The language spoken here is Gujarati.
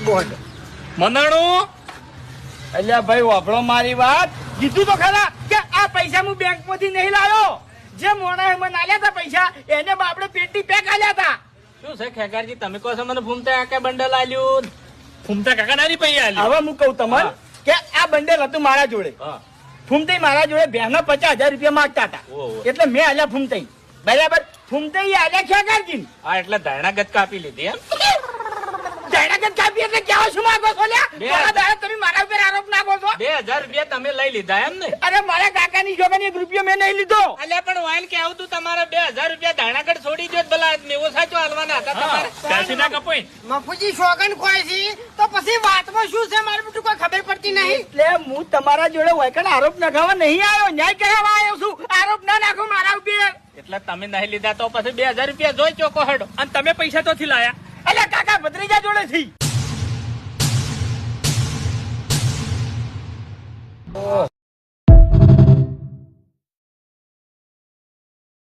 બોલ મંદાણું અલ્યા ભાઈ વાપરો મારી વાત. કીધું તો ખરા કે આ પૈસા હું બેંક માંથી નહીં લાવ્યો. જે મોણા મને આલ્યા હતા પૈસા એને બાપડે પેટી પેક આલ્યા હતા. શું છે ખેગારજી તમે કહો છો મને ફૂમતા કાકા બંડલ આલ્યું ફૂમતા કાકા નારી પૈયા આલ્યું હવે હું કહું તમને કે આ બંડલ હતું મારા જોડે. ફૂમતાઈ મારા જોડે બહેનો 50,000 રૂપિયા માંગતા હતા. એટલે મેં આલ્યા ફૂમતાઈ. બરાબર. ફૂમતાઈ આલ્યા ખેગારજી. હા એટલે ધારણા ગત કાપી લીધી એમ જાહેરાત કાપી એટલે કેવા શું માંગો છો લ્યા? તમે મારા ઉપર આરોપ નાખો છો. 2000 રૂપિયા તમે લઈ લીધા એમ ને? અરે મારા કાકાની છોકરાની 1 રૂપિયો મેં નહીં લીધો. અલ્યા પણ વાઈલ કે આવું તું તમારે 2000 રૂપિયા ધાણાગઢ છોડી દો ભલા મેવો સાચો હાલવાના હતા તમારે. ચાસી ના કપાઈ મફુજી શોગન ખોય છે તો પછી વાતમાં શું છે મારે બધું કોઈ ખબર પડતી નહીં. એટલે હું તમારા જોડે વૈકણ આરોપ નખાવા નહીં આવ્યો, ન્યાય કહેવા આવ્યો છું. આરોપ ના નાખો મારા ઉપર. એટલે તમે નહીં લીધા તો પછી 2000 રૂપિયા જોઈ ચોકો હેડો. અને તમે પૈસા તો થી લાયા? એટલે કાકા ભત્રીજા જોડે થી.